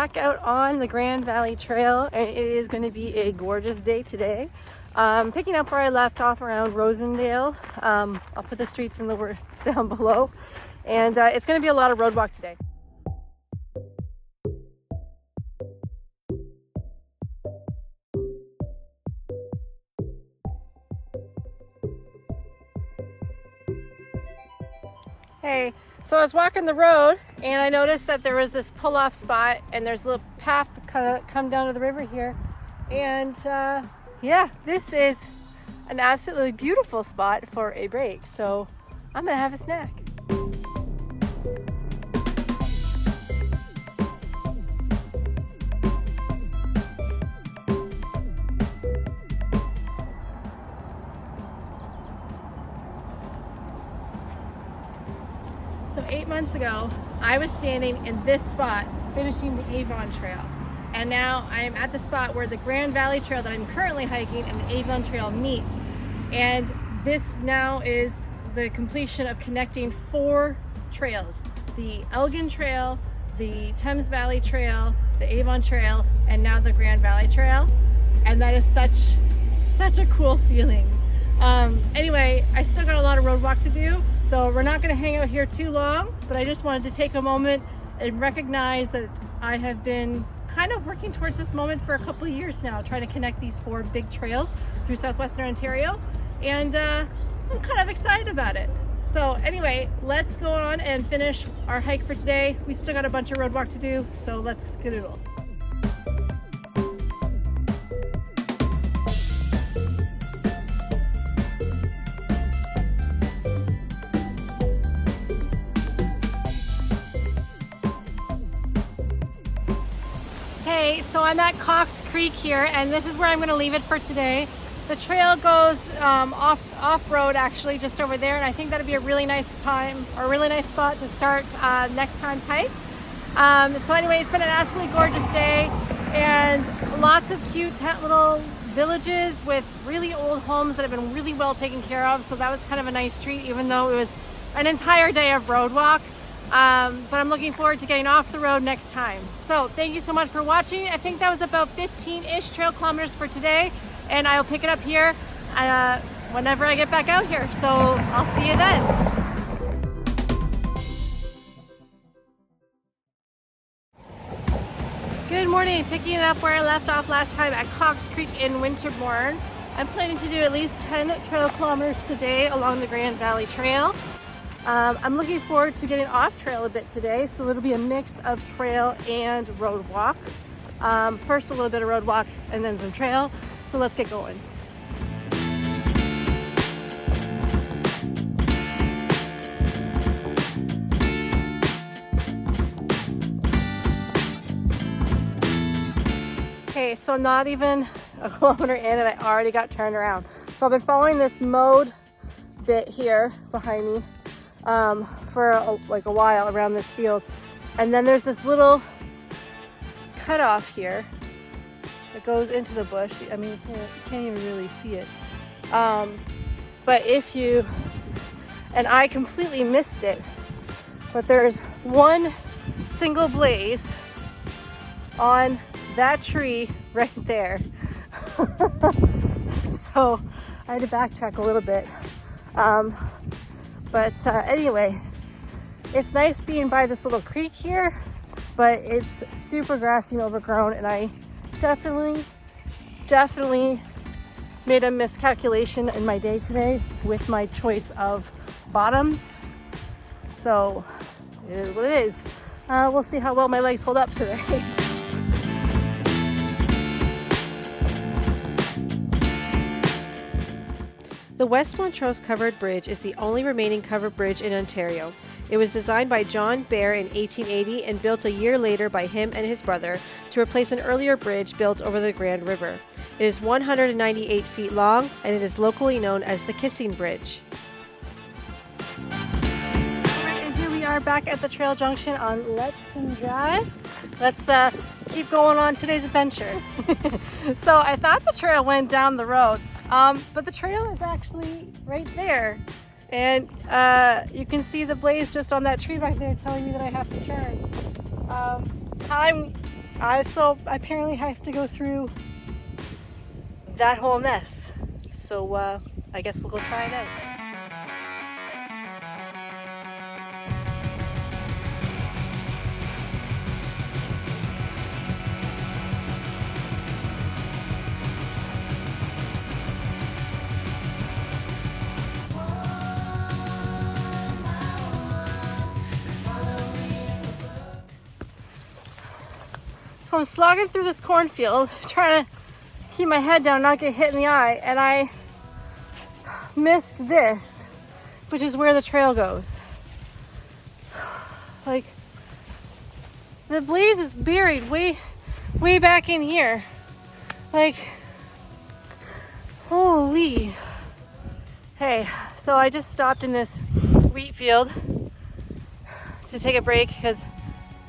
back out on the Grand Valley Trail, and it is going to be a gorgeous day today. Picking up where I left off around Rosendale. I'll put the streets and the words down below, and it's going to be a lot of road walk today. Hey, so I was walking the road and I noticed that there was this pull-off spot, and there's a little path kind of come down to the river here, and yeah, this is an absolutely beautiful spot for a break, so I'm gonna have a snack. So 8 months ago, I was standing in this spot finishing the Avon Trail. And now I'm at the spot where the Grand Valley Trail that I'm currently hiking and the Avon Trail meet. And this now is the completion of connecting 4 trails. The Elgin Trail, the Thames Valley Trail, the Avon Trail, and now the Grand Valley Trail. And that is such a cool feeling. Anyway, I still got a lot of road walk to do, so we're not going to hang out here too long, but I just wanted to take a moment and recognize that I have been kind of working towards this moment for a couple of years now, trying to connect these 4 big trails through southwestern Ontario, and I'm kind of excited about it. So anyway, let's go on and finish our hike for today. We still got a bunch of road walk to do, so let's skedaddle. Hey, so I'm at Cox Creek here, and this is where I'm going to leave it for today. The trail goes off-road actually just over there, and I think that'd be a really nice time, or a really nice spot to start next time's hike. So anyway, it's been an absolutely gorgeous day, and lots of cute little villages with really old homes that have been really well taken care of, so that was kind of a nice treat, even though it was an entire day of road walk. But I'm looking forward to getting off the road next time. So thank you so much for watching. I think that was about 15-ish trail kilometers for today, and I'll pick it up here whenever I get back out here. So I'll see you then. Good morning, picking it up where I left off last time at Cox Creek in Winterbourne. I'm planning to do at least 10 trail kilometers today along the Grand Valley Trail. I'm looking forward to getting off trail a bit today, so it'll be a mix of trail and road walk. First a little bit of road walk and then some trail, so let's get going. Okay, so not even a kilometer in and I already got turned around. So I've been following this mowed bit here behind me for like a while around this field, and then there's this little cutoff here that goes into the bush. I mean, you can't even really see it, but if you, and I completely missed it, but there's one single blaze on that tree right there. So I had to backtrack a little bit. But anyway, it's nice being by this little creek here, but it's super grassy and overgrown, and I definitely made a miscalculation in my day today with my choice of bottoms. So it is what it is. We'll see how well my legs hold up today. The West Montrose Covered Bridge is the only remaining covered bridge in Ontario. It was designed by John Bear in 1880 and built a year later by him and his brother to replace an earlier bridge built over the Grand River. It is 198 feet long, and it is locally known as the Kissing Bridge. Alright, and here we are back at the trail junction on Letson Drive. Let's keep going on today's adventure. So I thought the trail went down the road. But the trail is actually right there, and you can see the blaze just on that tree back there telling me that I have to turn. I'm So I apparently have to go through that whole mess. So I guess we'll go try it out. So I'm slogging through this cornfield, trying to keep my head down, not get hit in the eye, and I missed this, which is where the trail goes. Like, the blaze is buried way back in here. Like, holy. Hey, so I just stopped in this wheat field to take a break because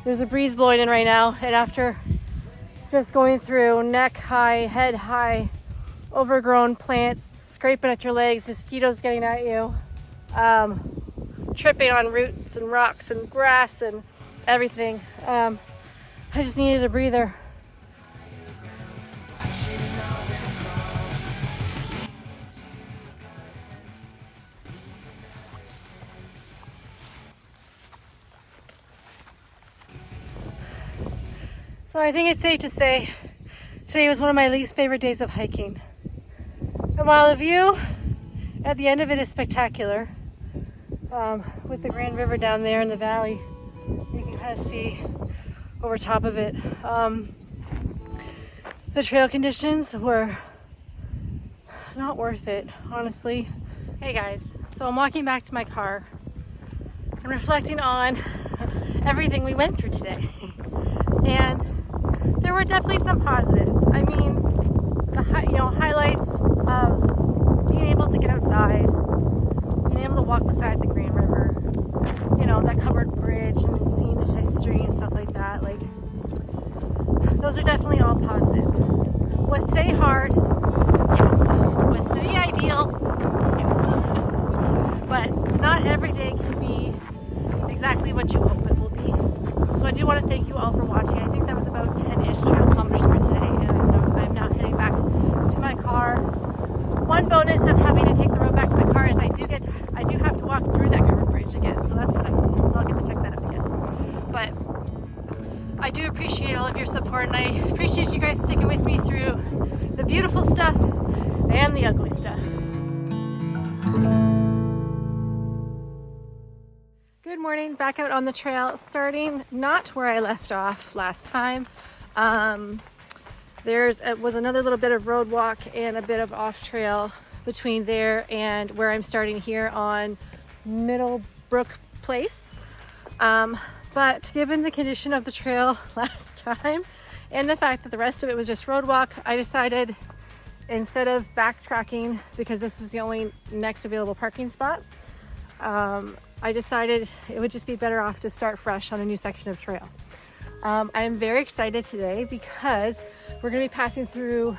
there's a breeze blowing in right now, and after just going through neck high, head high, overgrown plants, scraping at your legs, mosquitoes getting at you, tripping on roots and rocks and grass and everything. I just needed a breather. So I think it's safe to say today was one of my least favorite days of hiking. And while the view at the end of it is spectacular, with the Grand River down there in the valley, you can kind of see over top of it. The trail conditions were not worth it, honestly. Hey guys, so I'm walking back to my car and reflecting on everything we went through today. And there were definitely some positives. I mean, the highlights of being able to get outside, being able to walk beside the Grand River, that covered bridge and seeing the history and stuff like that. Like, those are definitely all positives. Was today hard? Yes. Was today ideal? Yeah. But not every day can be exactly what you hope it will be. So I do want to thank you all for watching. I think that was about 10-ish trail kilometers for today, and I'm now heading back to my car. One bonus of having to take the road back to my car is I do have to walk through that covered bridge again, so that's kind of cool. So I'll get to check that out again. But I do appreciate all of your support, and I appreciate you guys sticking with me through the beautiful stuff and the ugly stuff. Good morning, back out on the trail, starting not where I left off last time. Was another little bit of road walk and a bit of off trail between there and where I'm starting here on Middlebrook Place. But given the condition of the trail last time and the fact that the rest of it was just road walk, I decided instead of backtracking, because this is the only next available parking spot, I decided it would just be better off to start fresh on a new section of trail. I'm very excited today because we're going to be passing through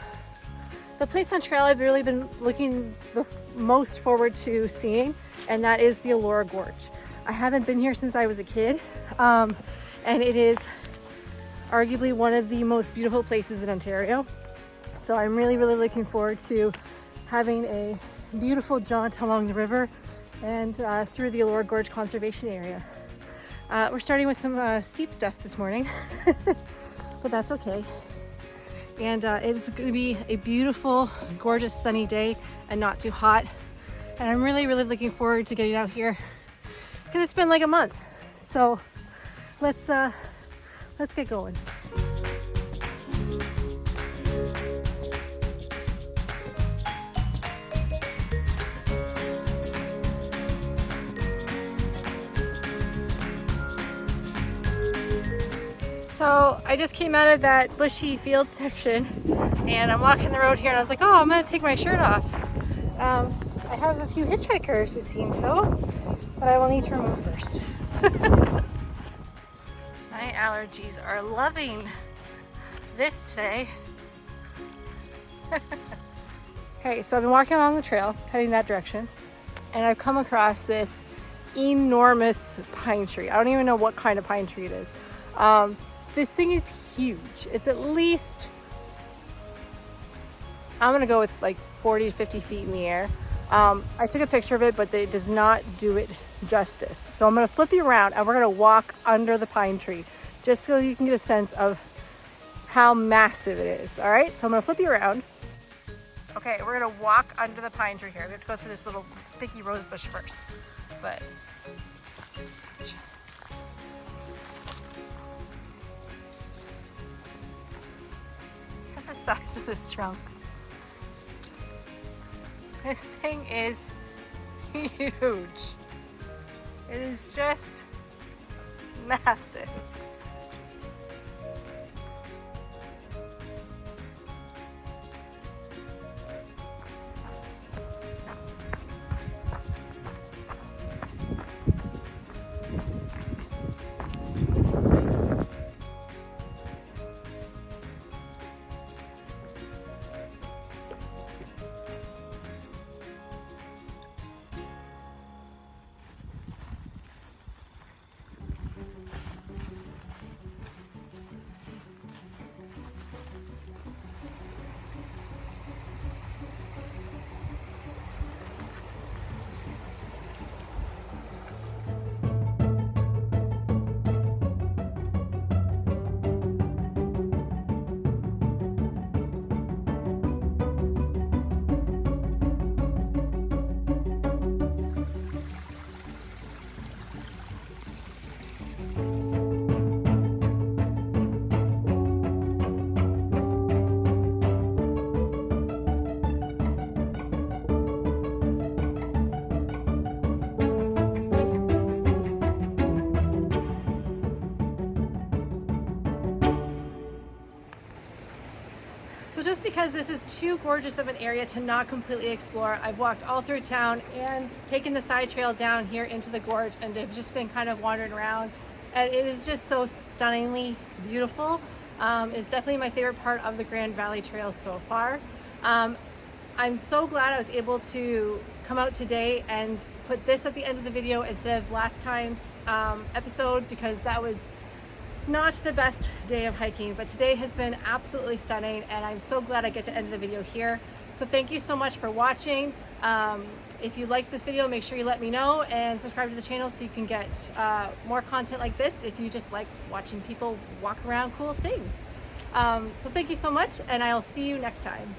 the place on trail I've really been looking the most forward to seeing, and that is the ELORA Gorge. I haven't been here since I was a kid, and it is arguably one of the most beautiful places in Ontario. So I'm really looking forward to having a beautiful jaunt along the river and through the ELORA Gorge Conservation Area. We're starting with some steep stuff this morning, but that's okay. And it is going to be a beautiful, gorgeous sunny day and not too hot. And I'm really looking forward to getting out here because it's been like a month. So let's get going. So I just came out of that bushy field section and I'm walking the road here and I was like, oh, I'm gonna take my shirt off. I have a few hitchhikers, it seems though, that I will need to remove first. My allergies are loving this today. Okay, so I've been walking along the trail, heading that direction, and I've come across this enormous pine tree. I don't even know what kind of pine tree it is. this thing is huge. It's at least, I'm gonna go with like 40 to 50 feet in the air. I took a picture of it, but it does not do it justice. So I'm gonna flip you around and we're gonna walk under the pine tree just so you can get a sense of how massive it is. All right, so I'm gonna flip you around. Okay, we're gonna walk under the pine tree here. We have to go through this little thicky rose bush first, but. Look at the size of this trunk. This thing is huge. It is just massive. So just because this is too gorgeous of an area to not completely explore, I've walked all through town and taken the side trail down here into the gorge, and have just been kind of wandering around. And it is just so stunningly beautiful. It's definitely my favorite part of the Grand Valley Trail so far. I'm so glad I was able to come out today and put this at the end of the video instead of last time's episode, because that was not the best day of hiking, but today has been absolutely stunning, and I'm so glad I get to end the video here. So thank you so much for watching. If you liked this video, make sure you let me know and subscribe to the channel so you can get more content like this if you just like watching people walk around cool things. So thank you so much, and I'll see you next time.